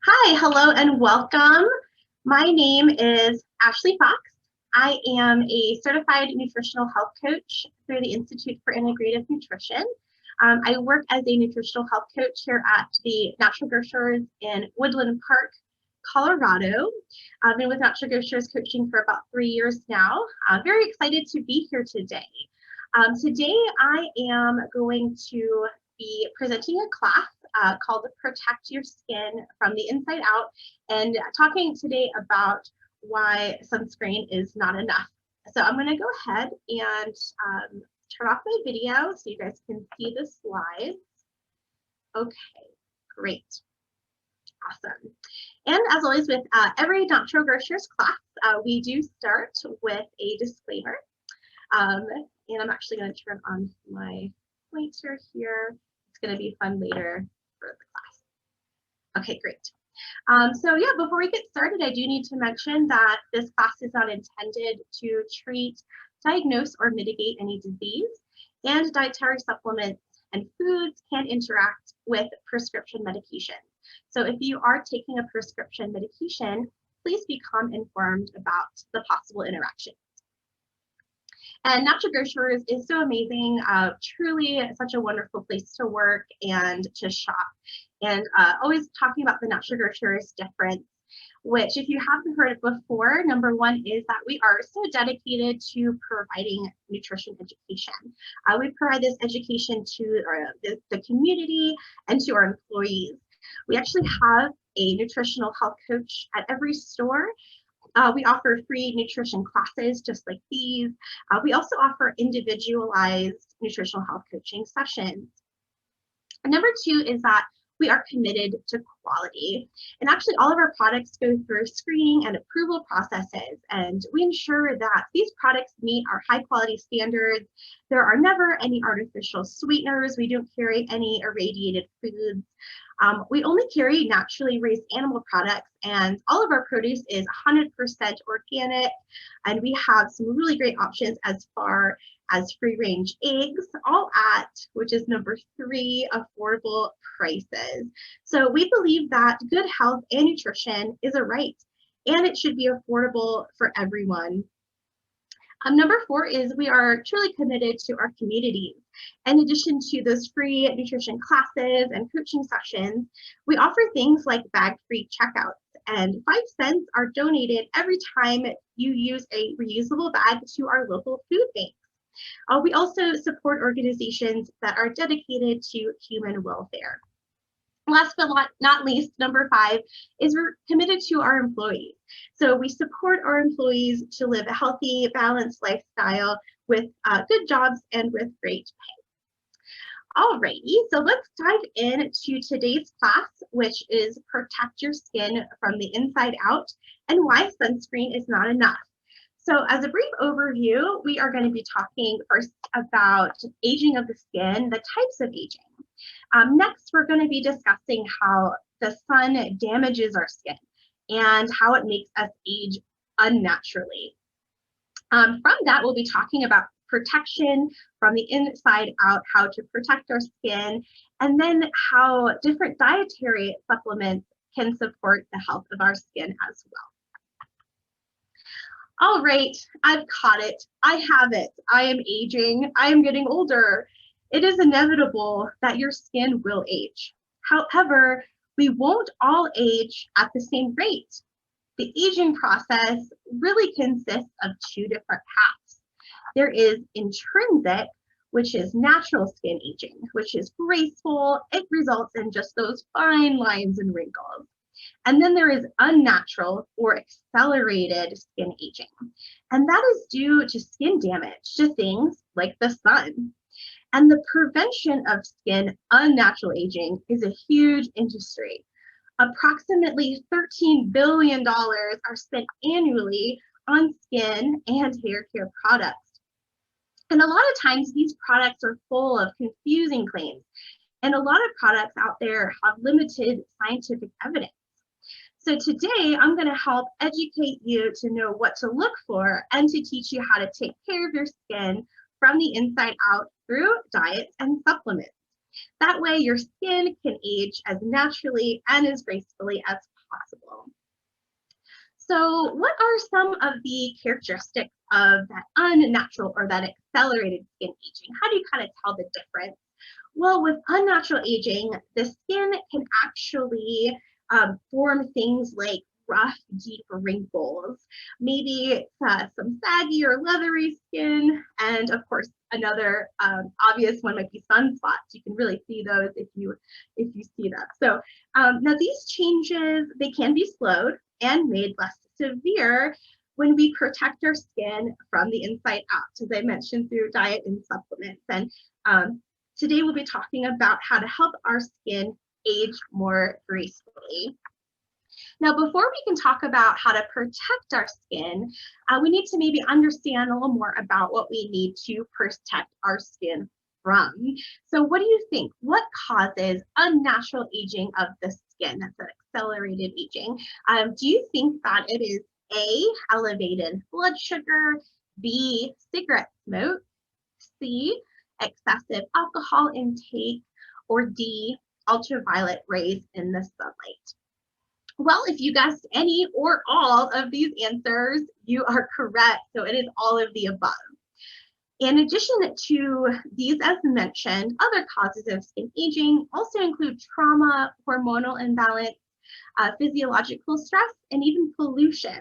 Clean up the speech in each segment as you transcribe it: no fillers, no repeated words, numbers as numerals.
Hi, hello, and welcome. My name is Ashley Fox. I am a certified nutritional health coach through the Institute for Integrative Nutrition. I work as a nutritional health coach here at the Natural Grocers in Woodland Park, Colorado. I've been with Natural Grocers coaching for about 3 years now. I'm very excited to be here today. Today I am going to be presenting a class called Protect Your Skin from the Inside Out, and talking today about why sunscreen is not enough. So I'm going to go ahead and turn off my video so you guys can see the slides. Okay, great. Awesome. And as always with every Natural Grocers class, we do start with a disclaimer. And I'm actually going to turn on my pointer here. It's going to be fun later for the class. Okay, great. So yeah, before we get started, I do need to mention that this class is not intended to treat, diagnose, or mitigate any disease, and dietary supplements and foods can interact with prescription medication. So if you are taking a prescription medication, please become informed about the possible interactions. And Natural Grocers is so amazing, truly such a wonderful place to work and to shop. And always talking about the Natural Grocers difference, which if you haven't heard it before, number one is that we are so dedicated to providing nutrition education. We provide this education to the community and to our employees. We actually have a nutritional health coach at every store. We offer free nutrition classes just like these. We also offer individualized nutritional health coaching sessions. And number two is that we are committed to quality. And actually all of our products go through screening and approval processes, and we ensure that these products meet our high quality standards. There are never any artificial sweeteners. We don't carry any irradiated foods. We only carry naturally raised animal products, and all of our produce is 100% organic, and we have some really great options as far as free range eggs, all at, which is number 3, affordable prices. So we believe that good health and nutrition is a right, and it should be affordable for everyone. Number 4 is we are truly committed to our communities. In addition to those free nutrition classes and coaching sessions, we offer things like bag-free checkouts, and 5 cents are donated every time you use a reusable bag to our local food banks. We also support organizations that are dedicated to human welfare. Last but not least, number 5 is we're committed to our employees. So we support our employees to live a healthy, balanced lifestyle with good jobs and with great pay. Alrighty, so let's dive into today's class, which is Protect Your Skin from the Inside Out and why sunscreen is not enough. So as a brief overview, we are going to be talking first about aging of the skin, the types of aging. Next, we're going to be discussing how the sun damages our skin and how it makes us age unnaturally. From that, we'll be talking about protection from the inside out, how to protect our skin, and then how different dietary supplements can support the health of our skin as well. All right, I've caught it. I have it. I am aging. I am getting older. It is inevitable that your skin will age. However, we won't all age at the same rate. The aging process really consists of 2 different paths. There is intrinsic, which is natural skin aging, which is graceful. It results in just those fine lines and wrinkles. And then there is unnatural or accelerated skin aging. And that is due to skin damage to things like the sun. And the prevention of skin unnatural aging is a huge industry. Approximately $13 billion are spent annually on skin and hair care products. And a lot of times these products are full of confusing claims. And a lot of products out there have limited scientific evidence. So today I'm going to help educate you to know what to look for and to teach you how to take care of your skin from the inside out through diets and supplements. That way your skin can age as naturally and as gracefully as possible. So what are some of the characteristics of that unnatural or that accelerated skin aging? How do you kind of tell the difference? Well, with unnatural aging, the skin can actually form things like rough, deep wrinkles, maybe some saggy or leathery skin, and of course, another obvious one might be sunspots. You can really see those if you see them. So now these changes, they can be slowed and made less severe when we protect our skin from the inside out, as I mentioned, through diet and supplements. And today we'll be talking about how to help our skin age more gracefully. Now, before we can talk about how to protect our skin, we need to maybe understand a little more about what we need to protect our skin from. So what do you think? What causes unnatural aging of the skin? That's an accelerated aging. Do you think that it is A, elevated blood sugar, B, cigarette smoke, C, excessive alcohol intake, or D, ultraviolet rays in the sunlight? Well, if you guessed any or all of these answers, you are correct. So it is all of the above. In addition to these, as mentioned, other causes of skin aging also include trauma, hormonal imbalance, physiological stress, and even pollution.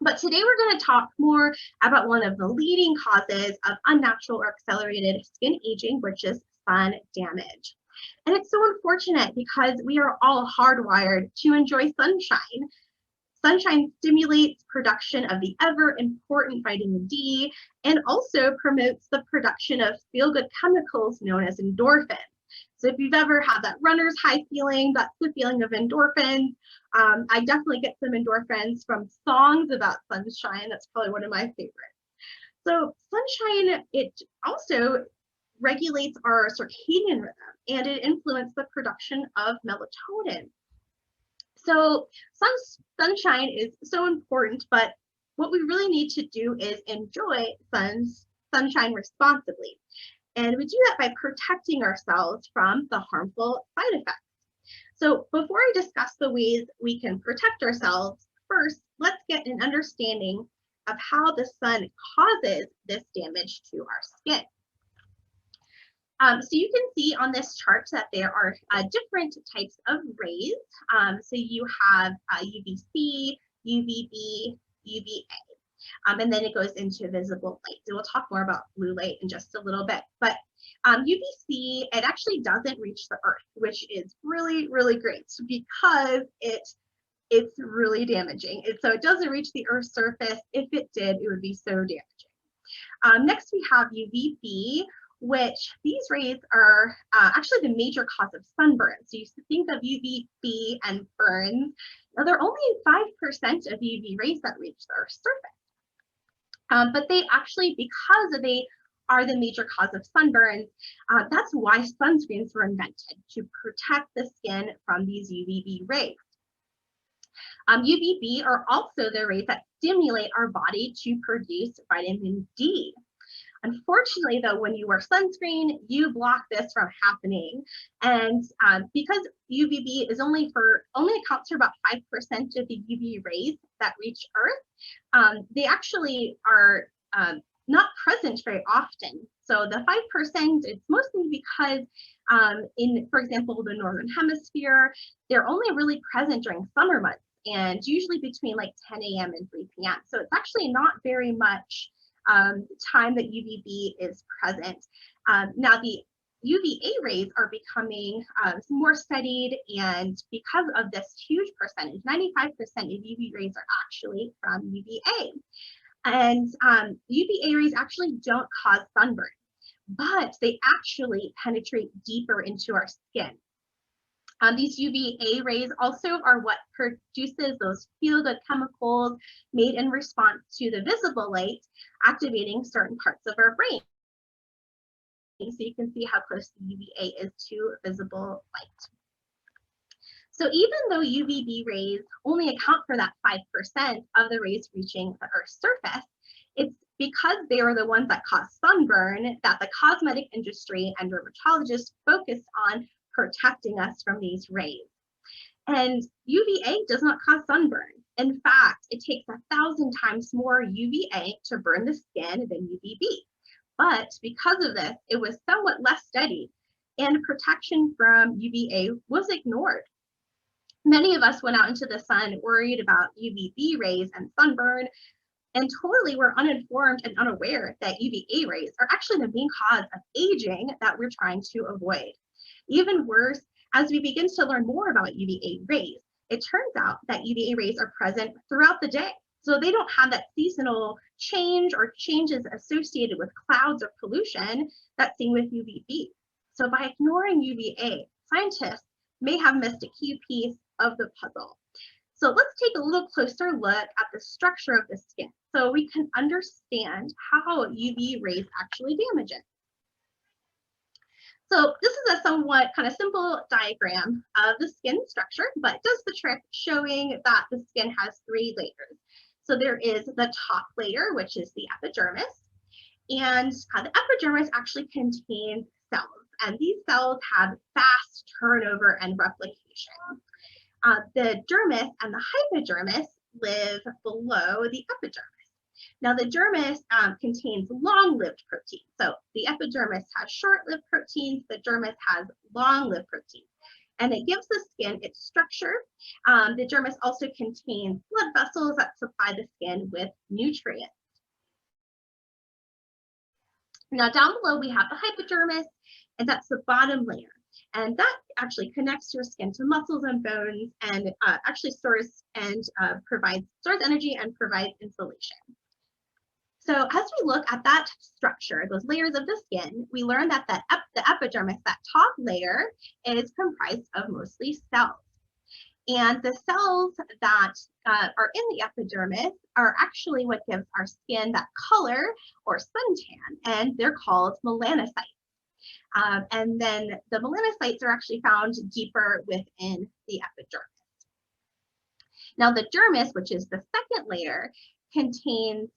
But today we're going to talk more about one of the leading causes of unnatural or accelerated skin aging, which is sun damage. And it's so unfortunate because we are all hardwired to enjoy sunshine. Sunshine stimulates production of the ever important vitamin D and also promotes the production of feel-good chemicals known as endorphins. So if you've ever had that runner's high feeling, that's the feeling of endorphins. I definitely get some endorphins from songs about sunshine. That's probably one of my favorites. So sunshine, it also regulates our circadian rhythm and it influences the production of melatonin. So sunshine is so important, but what we really need to do is enjoy sunshine responsibly. And we do that by protecting ourselves from the harmful side effects. So before I discuss the ways we can protect ourselves, first, let's get an understanding of how the sun causes this damage to our skin. So you can see on this chart that there are different types of rays. So you have UVC, UVB, UVA, and then it goes into visible light. So we'll talk more about blue light in just a little bit. But UVC, it actually doesn't reach the earth, which is really, really great because it's really damaging. So it doesn't reach the earth's surface. If it did, it would be so damaging. Next, we have UVB, which these rays are actually the major cause of sunburn. So you think of UVB and burns. Now, there are only 5% of UV rays that reach the Earth's surface. But they actually, because they are the major cause of sunburns, that's why sunscreens were invented, to protect the skin from these UVB rays. UVB are also the rays that stimulate our body to produce vitamin D. Unfortunately, though, when you wear sunscreen, you block this from happening. And because UVB is only accounts for about 5% of the UV rays that reach Earth, they actually are not present very often. So the 5%, it's mostly because in, for example, the Northern Hemisphere, they're only really present during summer months and usually between like 10 a.m. and 3 p.m. So it's actually not very much time that UVB is present. Now the UVA rays are becoming more studied, and because of this huge percentage, 95% of UV rays are actually from UVA. And UVA rays actually don't cause sunburn, but they actually penetrate deeper into our skin. These UVA rays also are what produces those feel-good chemicals made in response to the visible light, activating certain parts of our brain. So you can see how close the UVA is to visible light. So even though UVB rays only account for that 5% of the rays reaching the Earth's surface, it's because they are the ones that cause sunburn that the cosmetic industry and dermatologists focus on protecting us from these rays. And UVA does not cause sunburn. In fact, it takes 1,000 times more UVA to burn the skin than UVB. But because of this, it was somewhat less studied, and protection from UVA was ignored. Many of us went out into the sun worried about UVB rays and sunburn, and totally were uninformed and unaware that UVA rays are actually the main cause of aging that we're trying to avoid. Even worse, as we begin to learn more about UVA rays, it turns out that UVA rays are present throughout the day. So they don't have that seasonal change or changes associated with clouds or pollution that's seen with UVB. So by ignoring UVA, scientists may have missed a key piece of the puzzle. So let's take a little closer look at the structure of the skin so we can understand how UV rays actually damage it. So this is a somewhat kind of simple diagram of the skin structure, but it does the trick, showing that the skin has 3 layers. So there is the top layer, which is the epidermis, and the epidermis actually contains cells, and these cells have fast turnover and replication. The dermis and the hypodermis live below the epidermis. Now, the dermis contains long-lived proteins. So the epidermis has short-lived proteins, the dermis has long-lived proteins, and it gives the skin its structure. The dermis also contains blood vessels that supply the skin with nutrients. Now, down below, we have the hypodermis, and that's the bottom layer. And that actually connects your skin to muscles and bones, and actually stores energy and provides insulation. So as we look at that structure, those layers of the skin, we learn that the epidermis, that top layer, is comprised of mostly cells. And the cells that are in the epidermis are actually what gives our skin that color or suntan, and they're called melanocytes. And then the melanocytes are actually found deeper within the epidermis. Now the dermis, which is the second layer, contains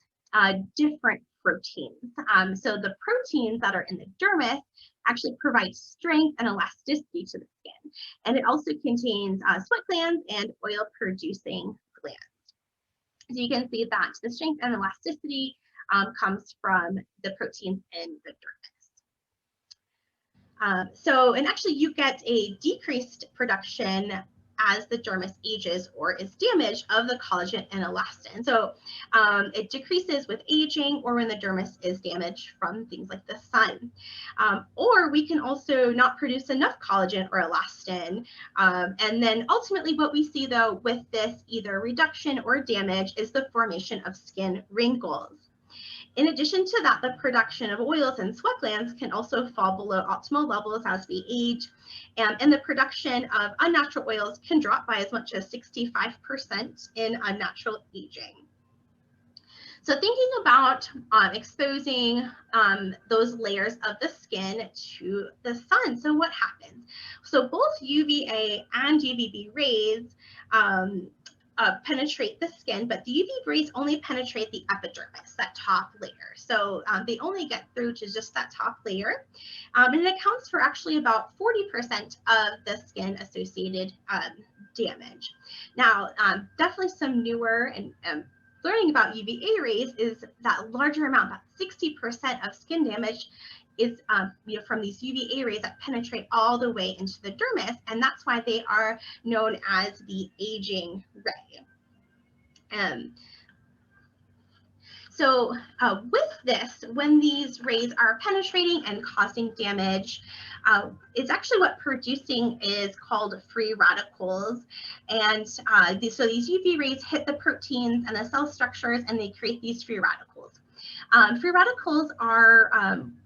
different proteins. So the proteins that are in the dermis actually provide strength and elasticity to the skin. And it also contains sweat glands and oil-producing glands. So you can see that the strength and elasticity comes from the proteins in the dermis. And actually you get a decreased production as the dermis ages or is damaged of the collagen and elastin. So it decreases with aging or when the dermis is damaged from things like the sun. Or we can also not produce enough collagen or elastin. And then ultimately what we see though with this either reduction or damage is the formation of skin wrinkles. In addition to that, the production of oils and sweat glands can also fall below optimal levels as we age, and the production of unnatural oils can drop by as much as 65% in unnatural aging. So thinking about exposing those layers of the skin to the sun, so what happens? So both UVA and UVB rays penetrate the skin, but the UV rays only penetrate the epidermis, that top layer. So they only get through to just that top layer. And it accounts for actually about 40% of the skin associated damage. Now, definitely some newer and learning about UVA rays is that larger amount, about 60% of skin damage is from these UVA rays that penetrate all the way into the dermis, and that's why they are known as the aging ray. So with this, when these rays are penetrating and causing damage, it's actually what producing is called free radicals. And so these UV rays hit the proteins and the cell structures, and they create these free radicals. Free radicals are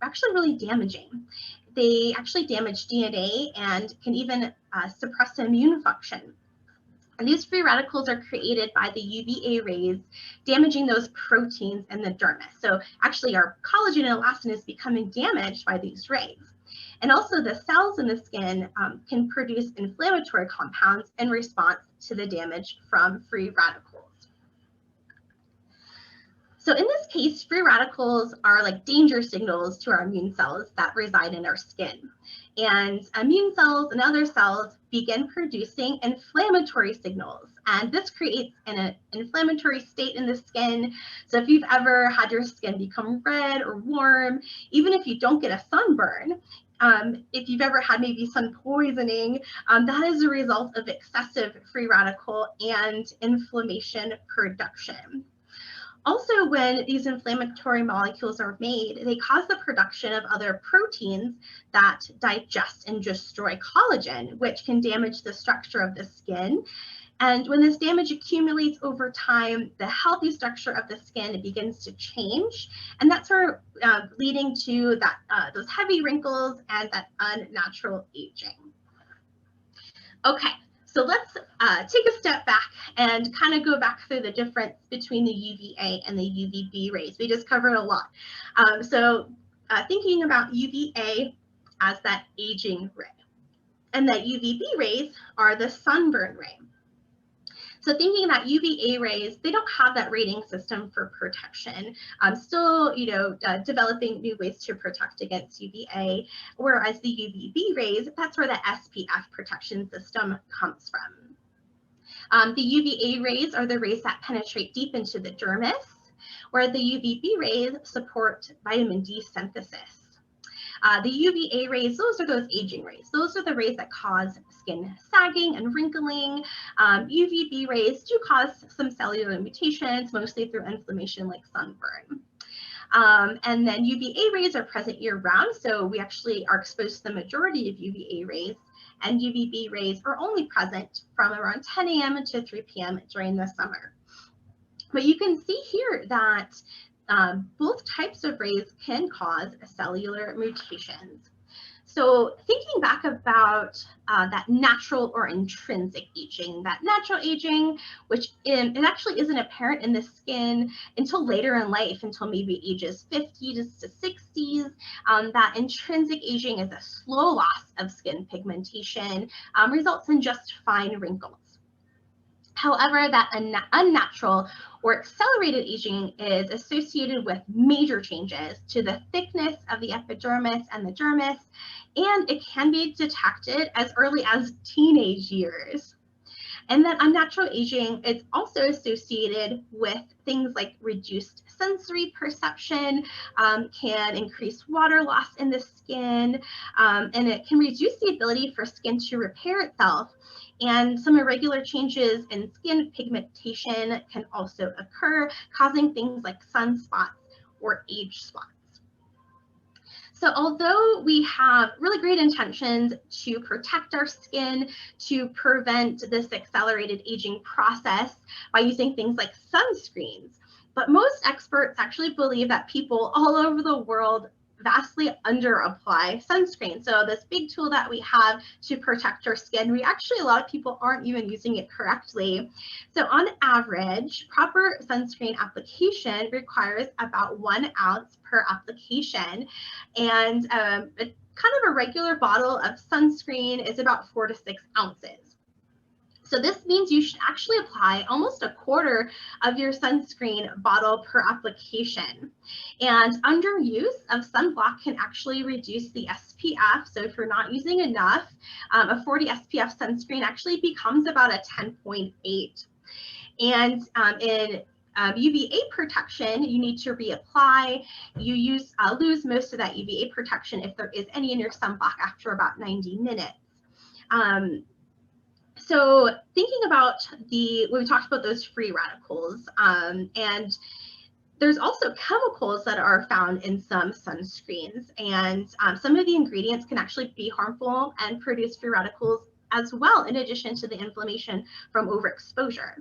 actually really damaging. They actually damage DNA and can even suppress immune function. And these free radicals are created by the UVA rays, damaging those proteins in the dermis. So actually our collagen and elastin is becoming damaged by these rays. And also the cells in the skin can produce inflammatory compounds in response to the damage from free radicals. So in this case, free radicals are like danger signals to our immune cells that reside in our skin. And immune cells and other cells begin producing inflammatory signals. And this creates an inflammatory state in the skin. So if you've ever had your skin become red or warm, even if you don't get a sunburn, if you've ever had maybe sun poisoning, that is a result of excessive free radical and inflammation production. Also, when these inflammatory molecules are made, they cause the production of other proteins that digest and destroy collagen, which can damage the structure of the skin. And when this damage accumulates over time, the healthy structure of the skin begins to change, and that's leading to that those heavy wrinkles and that unnatural aging. Okay. So let's take a step back and kind of go back through the difference between the UVA and the UVB rays. We just covered a lot. Thinking about UVA as that aging ray, and that UVB rays are the sunburn ray. So thinking about UVA rays, they don't have that rating system for protection. Still, developing new ways to protect against UVA, whereas the UVB rays, that's where the SPF protection system comes from. The UVA rays are the rays that penetrate deep into the dermis, where the UVB rays support vitamin D synthesis. The UVA rays, those are those aging rays. Those are the rays that cause skin sagging and wrinkling. UVB rays do cause some cellular mutations, mostly through inflammation like sunburn. And then UVA rays are present year-round, so we actually are exposed to the majority of UVA rays, and UVB rays are only present from around 10 a.m. to 3 p.m. during the summer. But you can see here that both types of rays can cause cellular mutations. So thinking back about that natural or intrinsic aging, that natural aging, which it actually isn't apparent in the skin until later in life, until maybe ages 50s to 60s. That intrinsic aging is a slow loss of skin pigmentation, results in just fine wrinkles. However, that unnatural or accelerated aging is associated with major changes to the thickness of the epidermis and the dermis, and it can be detected as early as teenage years. And that unnatural aging is also associated with things like reduced sensory perception, can increase water loss in the skin, and it can reduce the ability for skin to repair itself. And some irregular changes in skin pigmentation can also occur, causing things like sunspots or age spots. So although we have really great intentions to protect our skin, to prevent this accelerated aging process by using things like sunscreens, but most experts actually believe that people all over the world vastly under-apply sunscreen. So this big tool that we have to protect our skin, a lot of people aren't even using it correctly. So on average, proper sunscreen application requires about 1 ounce per application. And kind of a regular bottle of sunscreen is about 4 to 6 ounces. So this means you should actually apply almost 1/4 of your sunscreen bottle per application. And underuse of sunblock can actually reduce the SPF. So if you're not using enough, a 40 SPF sunscreen actually becomes about a 10.8. And in UVA protection, you need to reapply. You lose most of that UVA protection, if there is any, in your sunblock after about 90 minutes. So thinking about when we talked about those free radicals, and there's also chemicals that are found in some sunscreens, and some of the ingredients can actually be harmful and produce free radicals as well, in addition to the inflammation from overexposure.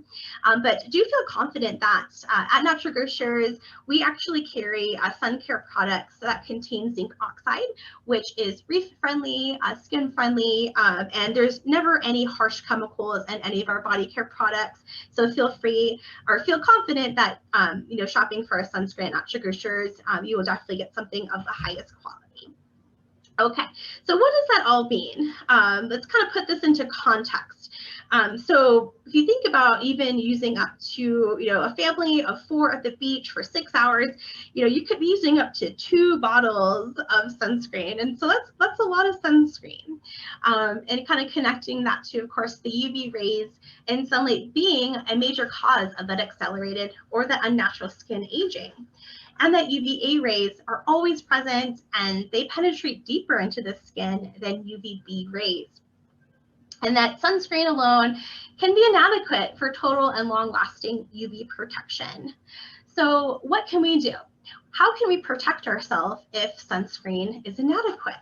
But do feel confident that at Natural Grocers, we actually carry sun care products that contain zinc oxide, which is reef-friendly, skin-friendly, and there's never any harsh chemicals in any of our body care products. So feel free or feel confident that shopping for a sunscreen at Natural Grocers, you will definitely get something of the highest quality. Okay, so what does that all mean? Let's kind of put this into context. So if you think about even using up to, a family of 4 at the beach for 6 hours, you could be using up to 2 bottles of sunscreen. And so that's a lot of sunscreen. And kind of connecting that to, of course, the UV rays and sunlight being a major cause of that accelerated or the unnatural skin aging. And that UVA rays are always present and they penetrate deeper into the skin than UVB rays. And that sunscreen alone can be inadequate for total and long-lasting UV protection. So what can we do? How can we protect ourselves if sunscreen is inadequate?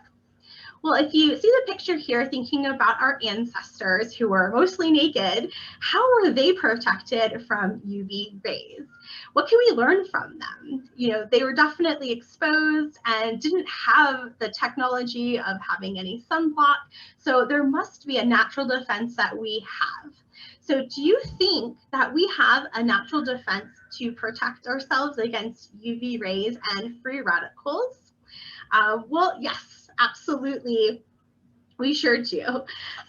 Well, if you see the picture here, thinking about our ancestors who were mostly naked, how were they protected from UV rays? What can we learn from them? They were definitely exposed and didn't have the technology of having any sunblock. So there must be a natural defense that we have. So do you think that we have a natural defense to protect ourselves against UV rays and free radicals? Well, yes, absolutely. We sure do.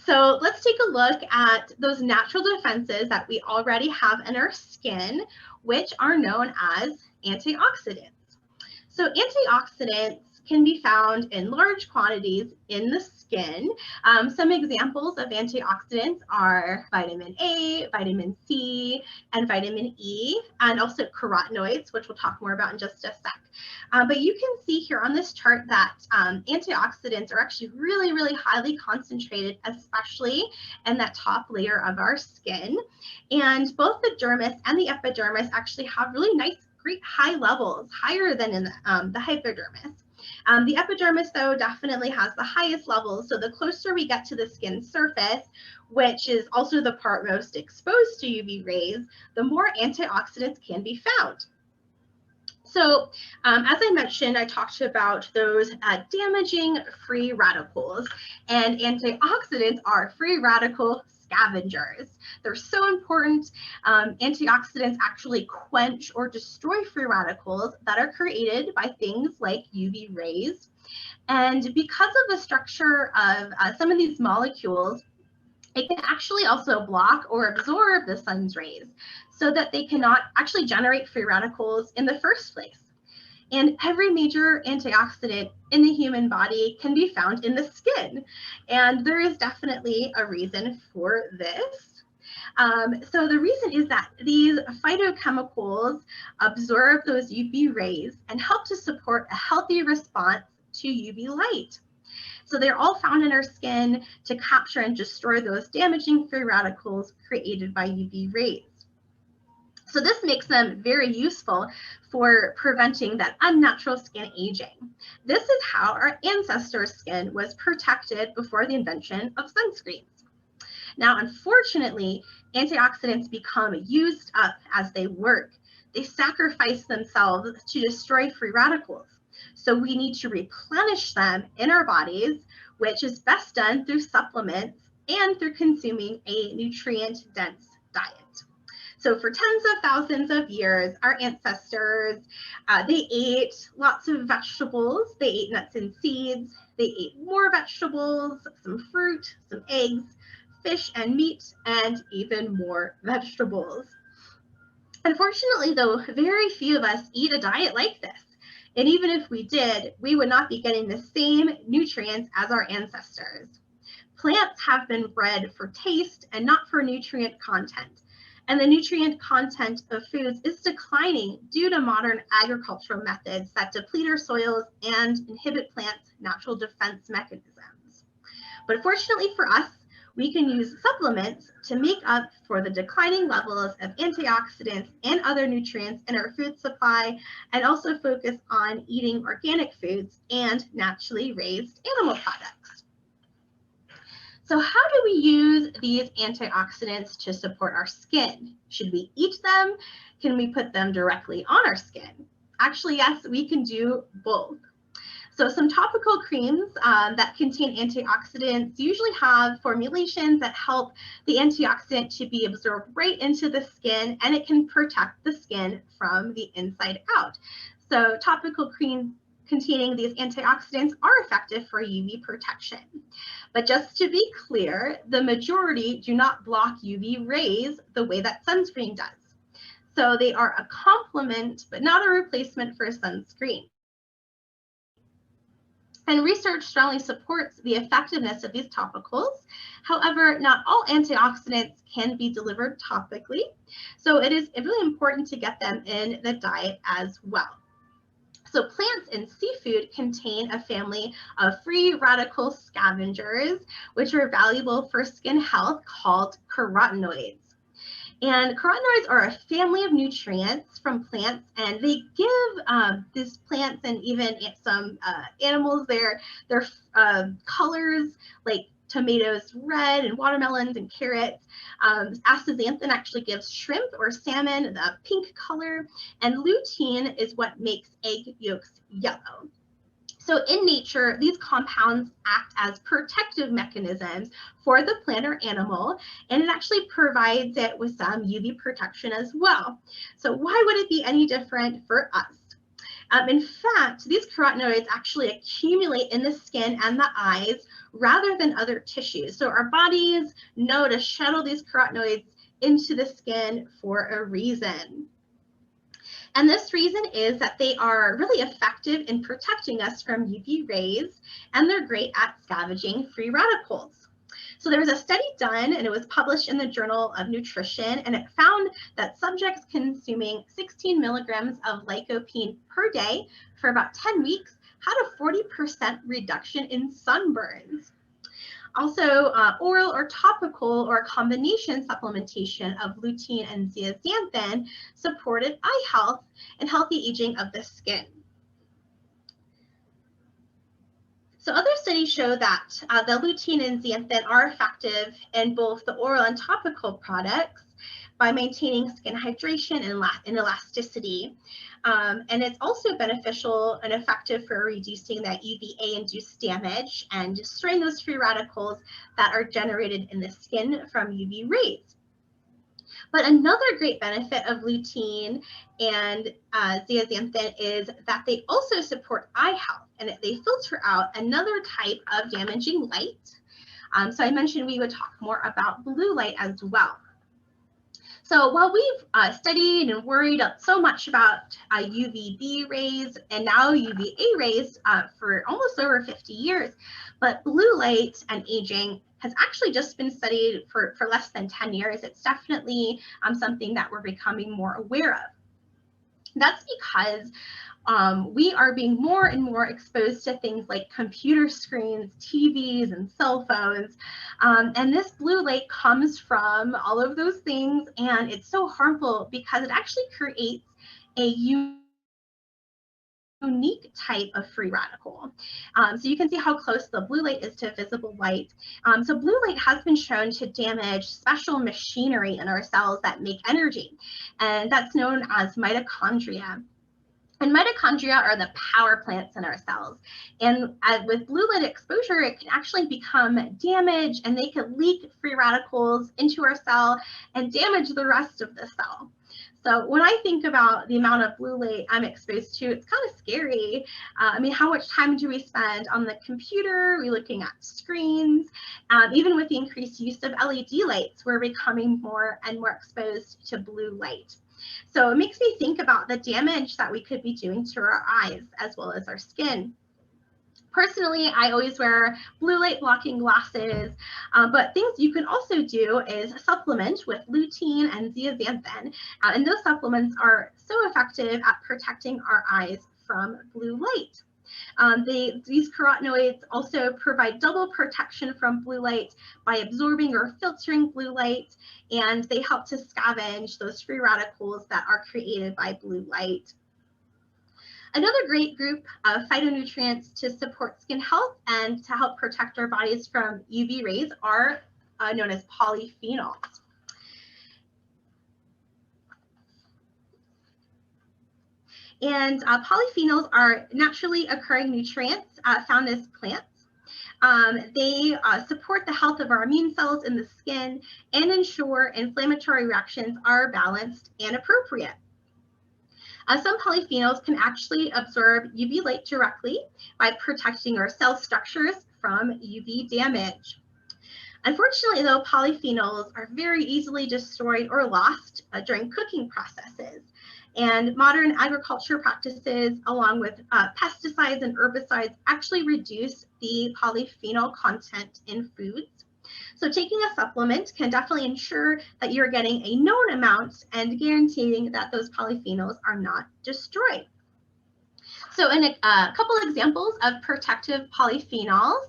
So let's take a look at those natural defenses that we already have in our skin, which are known as antioxidants. So antioxidants can be found in large quantities in the skin. Some examples of antioxidants are vitamin A, vitamin C, and vitamin E, and also carotenoids, which we'll talk more about in just a sec. But you can see here on this chart that antioxidants are actually really, really highly concentrated, especially in that top layer of our skin. And both the dermis and the epidermis actually have really nice, great high levels, higher than in the hypodermis. The epidermis, though, definitely has the highest levels. So the closer we get to the skin surface, which is also the part most exposed to UV rays, the more antioxidants can be found. So as I mentioned, I talked about those damaging free radicals, and antioxidants are free radical scavengers. They're so important. Antioxidants actually quench or destroy free radicals that are created by things like UV rays. And because of the structure of some of these molecules, it can actually also block or absorb the sun's rays so that they cannot actually generate free radicals in the first place. And every major antioxidant in the human body can be found in the skin. And there is definitely a reason for this. So the reason is that these phytochemicals absorb those UV rays and help to support a healthy response to UV light. So they're all found in our skin to capture and destroy those damaging free radicals created by UV rays. So this makes them very useful for preventing that unnatural skin aging. This is how our ancestors' skin was protected before the invention of sunscreens. Now, unfortunately, antioxidants become used up as they work. They sacrifice themselves to destroy free radicals. So we need to replenish them in our bodies, which is best done through supplements and through consuming a nutrient-dense diet. So for tens of thousands of years, our ancestors, they ate lots of vegetables. They ate nuts and seeds. They ate more vegetables, some fruit, some eggs, fish and meat, and even more vegetables. Unfortunately, though, very few of us eat a diet like this. And even if we did, we would not be getting the same nutrients as our ancestors. Plants have been bred for taste and not for nutrient content. And the nutrient content of foods is declining due to modern agricultural methods that deplete our soils and inhibit plants' natural defense mechanisms. But fortunately for us, we can use supplements to make up for the declining levels of antioxidants and other nutrients in our food supply, and also focus on eating organic foods and naturally raised animal products. So how do we use these antioxidants to support our skin? Should we eat them? Can we put them directly on our skin? Actually, yes, we can do both. So some topical creams that contain antioxidants usually have formulations that help the antioxidant to be absorbed right into the skin, and it can protect the skin from the inside out. So topical creams containing these antioxidants are effective for UV protection. But just to be clear, the majority do not block UV rays the way that sunscreen does. So they are a complement, but not a replacement for sunscreen. And research strongly supports the effectiveness of these topicals. However, not all antioxidants can be delivered topically, so it is really important to get them in the diet as well. So plants and seafood contain a family of free radical scavengers, which are valuable for skin health, called carotenoids. And carotenoids are a family of nutrients from plants, and they give these plants and even some animals their colors, like tomatoes red and watermelons and carrots. Astaxanthin actually gives shrimp or salmon the pink color, and lutein is what makes egg yolks yellow. So in nature, these compounds act as protective mechanisms for the plant or animal, and it actually provides it with some UV protection as well. So why would it be any different for us? In fact, these carotenoids actually accumulate in the skin and the eyes rather than other tissues. So our bodies know to shuttle these carotenoids into the skin for a reason. And this reason is that they are really effective in protecting us from UV rays, and they're great at scavenging free radicals. So there was a study done, and it was published in the Journal of Nutrition, and it found that subjects consuming 16 milligrams of lycopene per day for about 10 weeks had a 40% reduction in sunburns. Also, oral or topical or combination supplementation of lutein and zeaxanthin supported eye health and healthy aging of the skin. So other studies show that the lutein and zeaxanthin are effective in both the oral and topical products by maintaining skin hydration and elasticity. And it's also beneficial and effective for reducing that UVA-induced damage and destroying those free radicals that are generated in the skin from UV rays. But another great benefit of lutein and zeaxanthin is that they also support eye health, and they filter out another type of damaging light. So I mentioned we would talk more about blue light as well. So while we've studied and worried so much about UVB rays and now UVA rays for almost over 50 years, but blue light and aging has actually just been studied for less than 10 years. It's definitely something that we're becoming more aware of. That's because we are being more and more exposed to things like computer screens, TVs, and cell phones. And this blue light comes from all of those things, and it's so harmful because it actually creates a unique type of free radical. So you can see how close the blue light is to visible light. So blue light has been shown to damage special machinery in our cells that make energy, and that's known as mitochondria. And mitochondria are the power plants in our cells. And with blue light exposure, it can actually become damaged, and they could leak free radicals into our cell and damage the rest of the cell. So when I think about the amount of blue light I'm exposed to, it's kind of scary. I mean, how much time do we spend on the computer? We're looking at screens. Even with the increased use of LED lights, we're becoming more and more exposed to blue light. So it makes me think about the damage that we could be doing to our eyes as well as our skin. Personally, I always wear blue light blocking glasses, but things you can also do is supplement with lutein and zeaxanthin, and those supplements are so effective at protecting our eyes from blue light. These carotenoids also provide double protection from blue light by absorbing or filtering blue light, and they help to scavenge those free radicals that are created by blue light. Another great group of phytonutrients to support skin health and to help protect our bodies from UV rays are known as polyphenols. And polyphenols are naturally occurring nutrients found as plants. They support the health of our immune cells in the skin and ensure inflammatory reactions are balanced and appropriate. Some polyphenols can actually absorb UV light directly by protecting our cell structures from UV damage. Unfortunately, though, polyphenols are very easily destroyed or lost during cooking processes. And modern agriculture practices, along with pesticides and herbicides, actually reduce the polyphenol content in foods. So taking a supplement can definitely ensure that you're getting a known amount and guaranteeing that those polyphenols are not destroyed. So in a couple examples of protective polyphenols,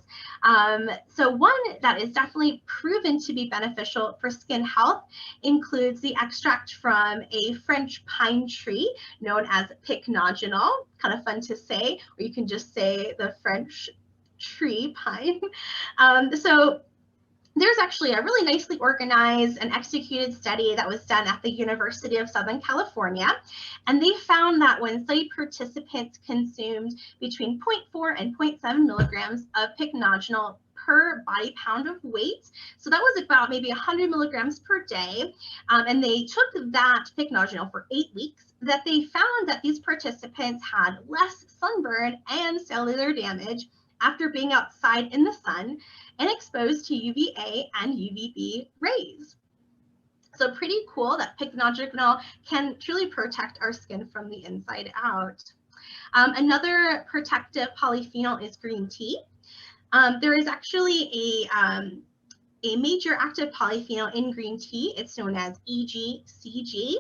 so one that is definitely proven to be beneficial for skin health includes the extract from a French pine tree known as Pycnogenol, kind of fun to say, or you can just say the French tree pine. So there's actually a really nicely organized and executed study that was done at the University of Southern California, and they found that when study participants consumed between 0.4 and 0.7 milligrams of pycnogenol per body pound of weight, so that was about maybe 100 milligrams per day, and they took that pycnogenol for 8 weeks, that they found that these participants had less sunburn and cellular damage after being outside in the sun and exposed to UVA and UVB rays. So pretty cool that pycnogenol can truly protect our skin from the inside out. Another protective polyphenol is green tea. There is actually a major active polyphenol in green tea. It's known as EGCG.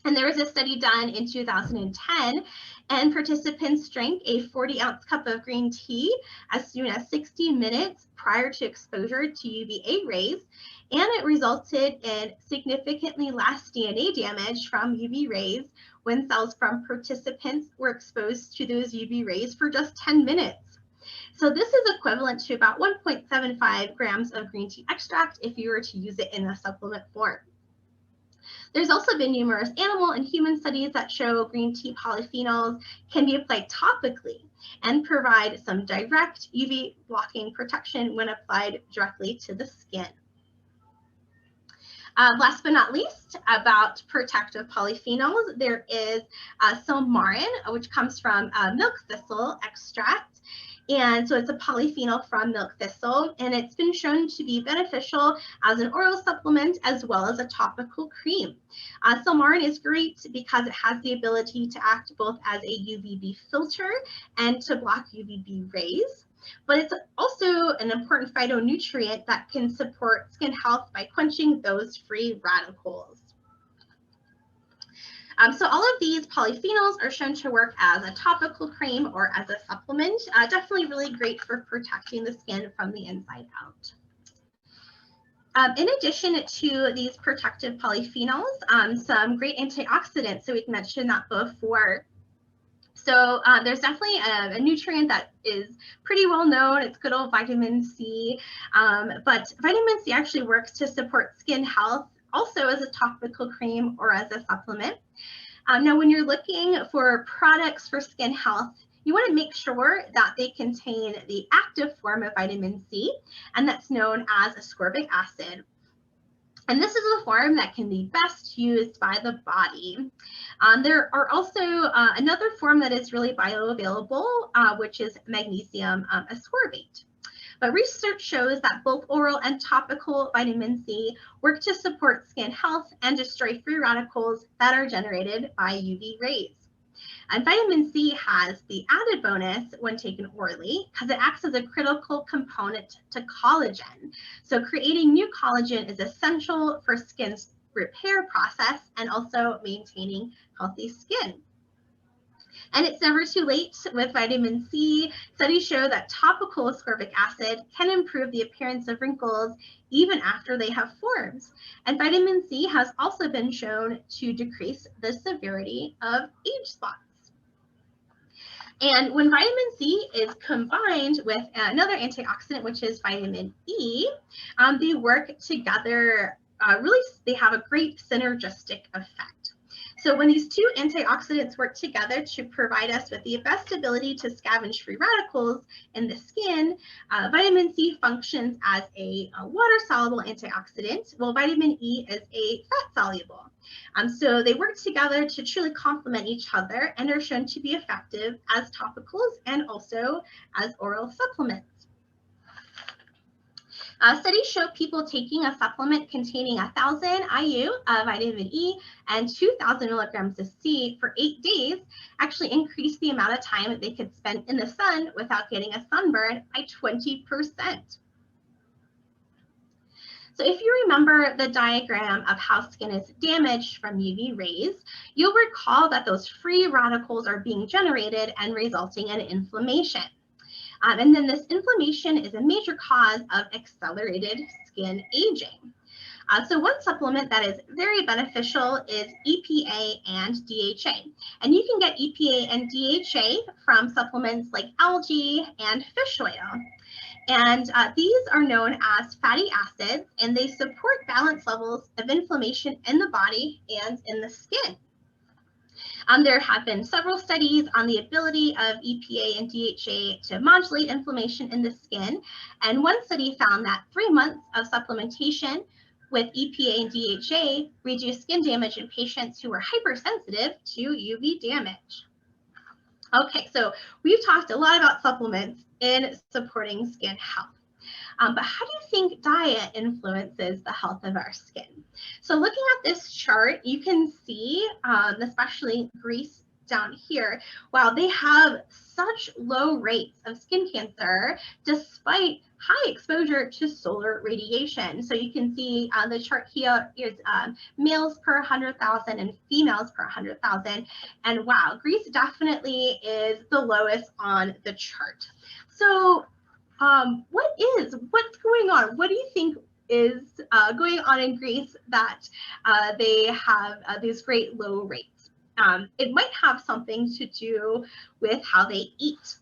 And there was a study done in 2010, and participants drank a 40-ounce cup of green tea as soon as 60 minutes prior to exposure to UVA rays, and it resulted in significantly less DNA damage from UV rays when cells from participants were exposed to those UV rays for just 10 minutes. So this is equivalent to about 1.75 grams of green tea extract if you were to use it in a supplement form. There's also been numerous animal and human studies that show green tea polyphenols can be applied topically and provide some direct UV blocking protection when applied directly to the skin. Last but not least, about protective polyphenols, there is Silmarin, which comes from milk thistle extract. And so it's a polyphenol from milk thistle, and it's been shown to be beneficial as an oral supplement as well as a topical cream. Silmarin is great because it has the ability to act both as a UVB filter and to block UVB rays. But it's also an important phytonutrient that can support skin health by quenching those free radicals. So all of these polyphenols are shown to work as a topical cream or as a supplement. Definitely really great for protecting the skin from the inside out. In addition to these protective polyphenols, some great antioxidants, so we've mentioned that before. So there's definitely a nutrient that is pretty well known. It's good old vitamin C, but vitamin C actually works to support skin health also as a topical cream or as a supplement. Now, when you're looking for products for skin health, you want to make sure that they contain the active form of vitamin C, and that's known as ascorbic acid. And this is a form that can be best used by the body. There are also another form that is really bioavailable, which is magnesium ascorbate. But research shows that both oral and topical vitamin C work to support skin health and destroy free radicals that are generated by UV rays. And vitamin C has the added bonus when taken orally because it acts as a critical component to collagen. So creating new collagen is essential for skin's repair process and also maintaining healthy skin. And it's never too late with vitamin C. Studies show that topical ascorbic acid can improve the appearance of wrinkles even after they have formed. And vitamin C has also been shown to decrease the severity of age spots. And when vitamin C is combined with another antioxidant, which is vitamin E, they work together, they have a great synergistic effect. So when these two antioxidants work together to provide us with the best ability to scavenge free radicals in the skin, vitamin C functions as a water-soluble antioxidant, while vitamin E is a fat-soluble. So they work together to truly complement each other and are shown to be effective as topicals and also as oral supplements. Studies show people taking a supplement containing 1,000 IU of vitamin E and 2,000 milligrams of C for 8 days actually increased the amount of time they could spend in the sun without getting a sunburn by 20%. So if you remember the diagram of how skin is damaged from UV rays, you'll recall that those free radicals are being generated and resulting in inflammation. And then this inflammation is a major cause of accelerated skin aging. So one supplement that is very beneficial is EPA and DHA. And you can get EPA and DHA from supplements like algae and fish oil. And these are known as fatty acids, and they support balanced levels of inflammation in the body and in the skin. There have been several studies on the ability of EPA and DHA to modulate inflammation in the skin. And one study found that 3 months of supplementation with EPA and DHA reduced skin damage in patients who were hypersensitive to UV damage. Okay, so we've talked a lot about supplements in supporting skin health. But how do you think diet influences the health of our skin? So looking at this chart, you can see, especially Greece down here, wow, they have such low rates of skin cancer despite high exposure to solar radiation. So you can see the chart here is males per 100,000 and females per 100,000. And wow, Greece definitely is the lowest on the chart. So what's going on? What do you think is going on in Greece that they have these great low rates? It might have something to do with how they eat.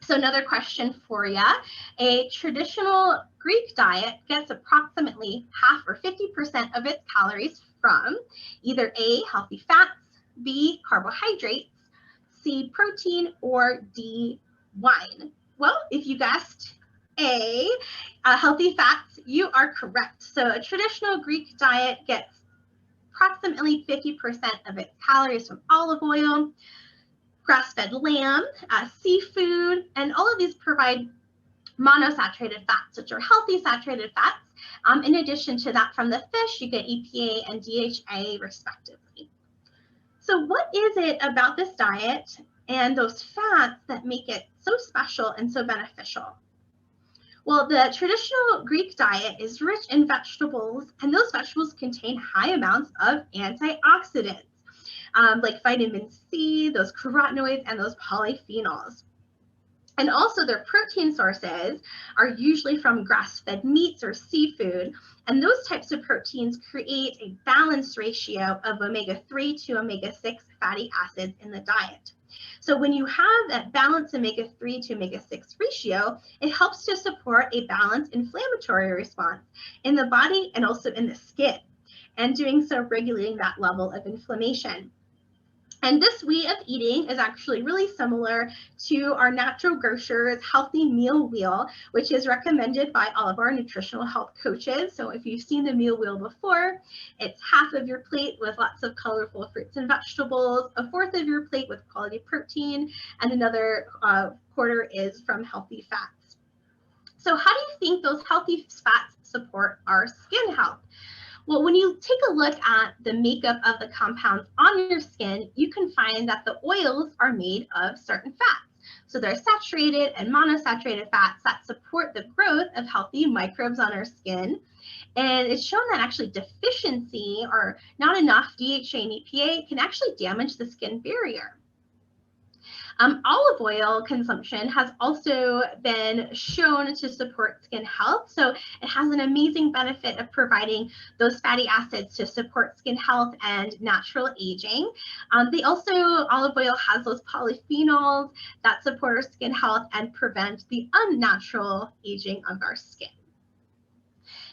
So another question for you, a traditional Greek diet gets approximately half or 50% of its calories from either A, healthy fats, B, carbohydrates, C, protein, or D, wine. Well, if you guessed A, healthy fats, you are correct. So a traditional Greek diet gets approximately 50% of its calories from olive oil, grass-fed lamb, seafood, and all of these provide monosaturated fats, which are healthy saturated fats. In addition to that, from the fish, you get EPA and DHA respectively. So what is it about this diet and those fats that make it so special and so beneficial? Well, the traditional Greek diet is rich in vegetables, and those vegetables contain high amounts of antioxidants, like vitamin C, those carotenoids, and those polyphenols. And also their protein sources are usually from grass-fed meats or seafood, and those types of proteins create a balanced ratio of omega-3 to omega-6 fatty acids in the diet. So when you have that balanced omega-3 to omega-6 ratio, it helps to support a balanced inflammatory response in the body and also in the skin, and doing so regulating that level of inflammation. And this way of eating is actually really similar to our Natural Grocers Healthy Meal Wheel, which is recommended by all of our nutritional health coaches. So if you've seen the meal wheel before, it's half of your plate with lots of colorful fruits and vegetables, a fourth of your plate with quality protein, and another quarter is from healthy fats. So how do you think those healthy fats support our skin health? Well, when you take a look at the makeup of the compounds on your skin, you can find that the oils are made of certain fats. So they're saturated and monosaturated fats that support the growth of healthy microbes on our skin. And it's shown that actually deficiency or not enough DHA and EPA can actually damage the skin barrier. Olive oil consumption has also been shown to support skin health. So it has an amazing benefit of providing those fatty acids to support skin health and natural aging. Olive oil has those polyphenols that support our skin health and prevent the unnatural aging of our skin.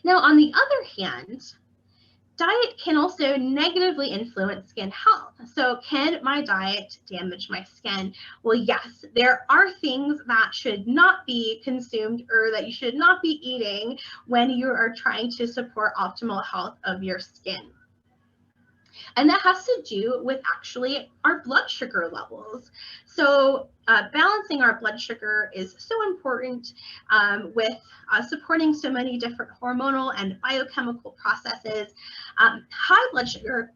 Now, on the other hand, diet can also negatively influence skin health. So can my diet damage my skin? Well, yes, there are things that should not be consumed or that you should not be eating when you are trying to support optimal health of your skin. And that has to do with actually our blood sugar levels. So balancing our blood sugar is so important with supporting so many different hormonal and biochemical processes. High blood sugar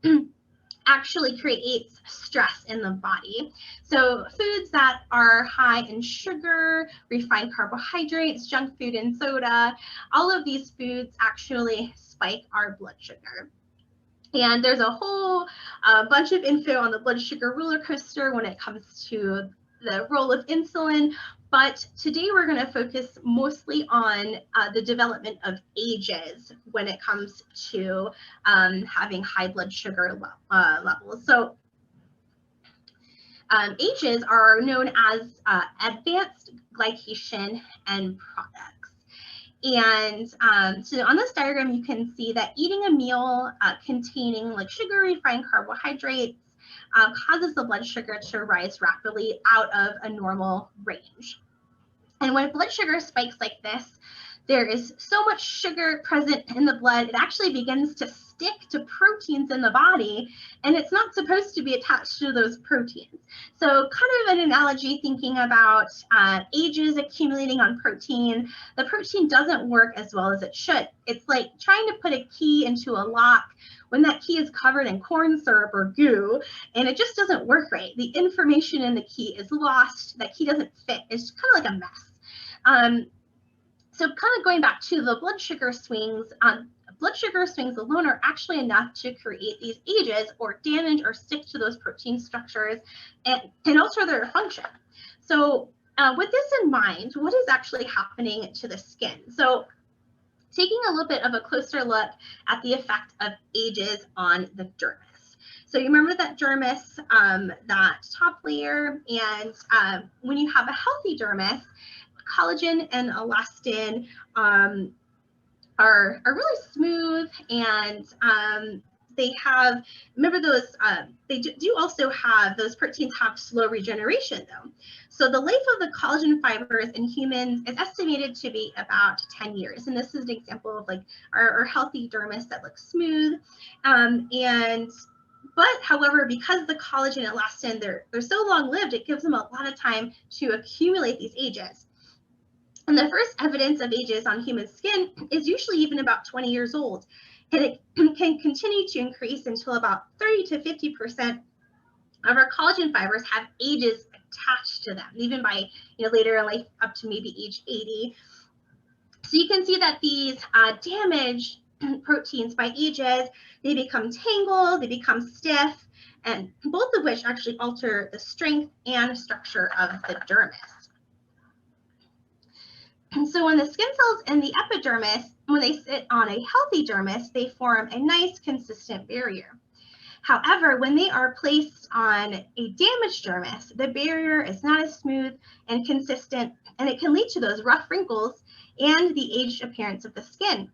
actually creates stress in the body. So foods that are high in sugar, refined carbohydrates, junk food and soda, all of these foods actually spike our blood sugar. And there's a whole bunch of info on the blood sugar roller coaster when it comes to the role of insulin. But today we're going to focus mostly on the development of ages when it comes to having high blood sugar levels. So ages are known as advanced glycation end products. And so on this diagram, you can see that eating a meal containing like sugar, refined carbohydrates causes the blood sugar to rise rapidly out of a normal range. And when blood sugar spikes like this, there is so much sugar present in the blood, it actually begins to stick to proteins in the body, and it's not supposed to be attached to those proteins. So kind of an analogy thinking about ages accumulating on protein. The protein doesn't work as well as it should. It's like trying to put a key into a lock when that key is covered in corn syrup or goo, and it just doesn't work right. The information in the key is lost. That key doesn't fit. It's kind of like a mess. So kind of going back to the blood sugar swings alone are actually enough to create these ages or damage or stick to those protein structures and alter their function. So with this in mind, what is actually happening to the skin? So taking a little bit of a closer look at the effect of ages on the dermis. So you remember that dermis, that top layer, and when you have a healthy dermis, collagen and elastin are really smooth, and they have, remember those, they do also have, those proteins have slow regeneration though. So the life of the collagen fibers in humans is estimated to be about 10 years. And this is an example of like our healthy dermis that looks smooth. But however, because the collagen and elastin, they're so long lived, it gives them a lot of time to accumulate these ages. And the first evidence of ages on human skin is usually even about 20 years old. And it can continue to increase until about 30 to 50% of our collagen fibers have ages attached to them, even by later in life up to maybe age 80. So you can see that these damaged proteins by ages, they become tangled, they become stiff, and both of which actually alter the strength and structure of the dermis. And so when the skin cells in the epidermis, when they sit on a healthy dermis, they form a nice consistent barrier. However, when they are placed on a damaged dermis, the barrier is not as smooth and consistent, and it can lead to those rough wrinkles and the aged appearance of the skin.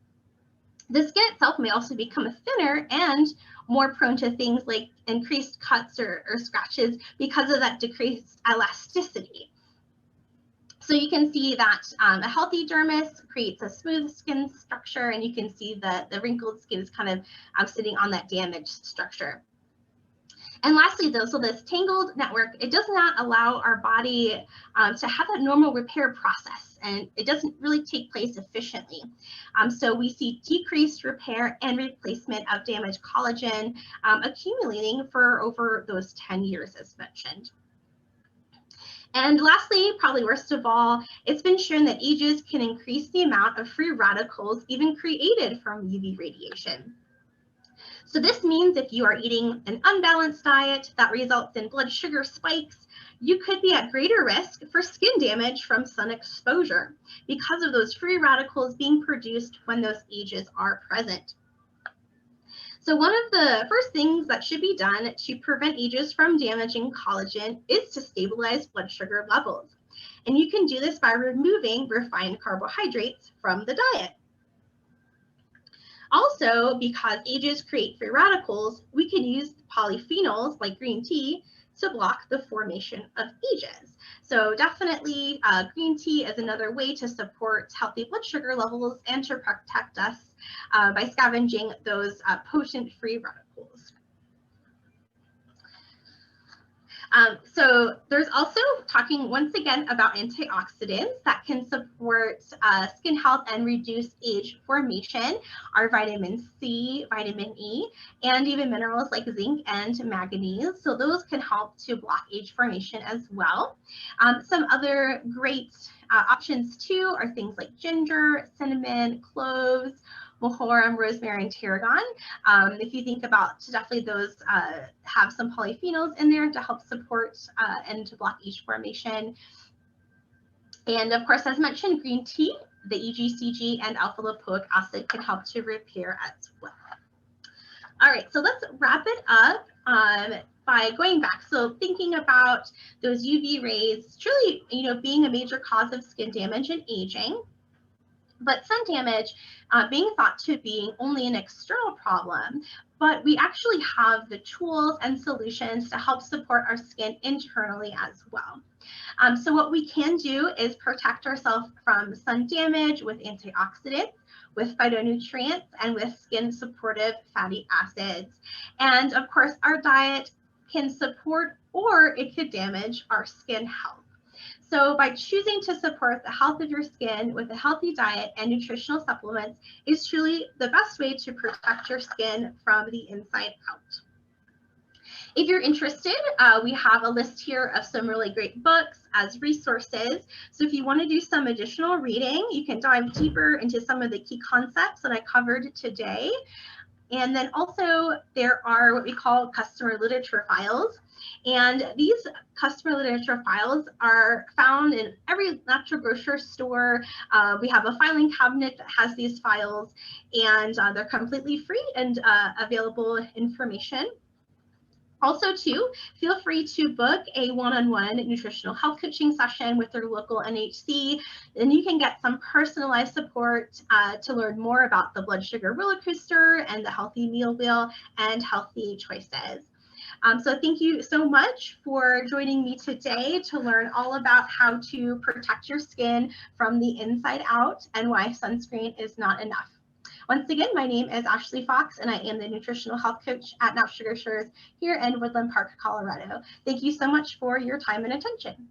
The skin itself may also become thinner and more prone to things like increased cuts or scratches because of that decreased elasticity. So you can see that a healthy dermis creates a smooth skin structure, and you can see the wrinkled skin is kind of sitting on that damaged structure. And lastly, though, so this tangled network, it does not allow our body to have that normal repair process, and it doesn't really take place efficiently. So we see decreased repair and replacement of damaged collagen accumulating for over those 10 years as mentioned. And lastly, probably worst of all, it's been shown that ages can increase the amount of free radicals even created from UV radiation. So this means if you are eating an unbalanced diet that results in blood sugar spikes, you could be at greater risk for skin damage from sun exposure because of those free radicals being produced when those ages are present. So one of the first things that should be done to prevent ages from damaging collagen is to stabilize blood sugar levels. And you can do this by removing refined carbohydrates from the diet. Also, because ages create free radicals, we can use polyphenols like green tea to block the formation of ages. So definitely green tea is another way to support healthy blood sugar levels and to protect us by scavenging those potent free radicals. So there's also talking once again about antioxidants that can support skin health and reduce age formation, are vitamin C, vitamin E, and even minerals like zinc and manganese. So those can help to block age formation as well. Some other great options too are things like ginger, cinnamon, cloves, mohoram, rosemary, and tarragon. If you think about, definitely those have some polyphenols in there to help support and to block age formation. And of course, as mentioned, green tea, the EGCG and alpha lipoic acid can help to repair as well. All right, so let's wrap it up by going back. So thinking about those UV rays, truly, being a major cause of skin damage and aging. But sun damage being thought to be only an external problem, but we actually have the tools and solutions to help support our skin internally as well. So what we can do is protect ourselves from sun damage with antioxidants, with phytonutrients, and with skin supportive fatty acids. And of course, our diet can support or it could damage our skin health. So by choosing to support the health of your skin with a healthy diet and nutritional supplements is truly the best way to protect your skin from the inside out. If you're interested, we have a list here of some really great books as resources. So if you want to do some additional reading, you can dive deeper into some of the key concepts that I covered today. And then also there are what we call customer literature files. And these customer literature files are found in every natural grocery store. We have a filing cabinet that has these files, and they're completely free and available information. Also, too, feel free to book a one-on-one nutritional health coaching session with your local NHC, and you can get some personalized support to learn more about the blood sugar roller coaster and the healthy meal wheel and healthy choices. So thank you so much for joining me today to learn all about how to protect your skin from the inside out and why sunscreen is not enough. Once again, my name is Ashley Fox, and I am the nutritional health coach at Natural Grocers here in Woodland Park, Colorado. Thank you so much for your time and attention.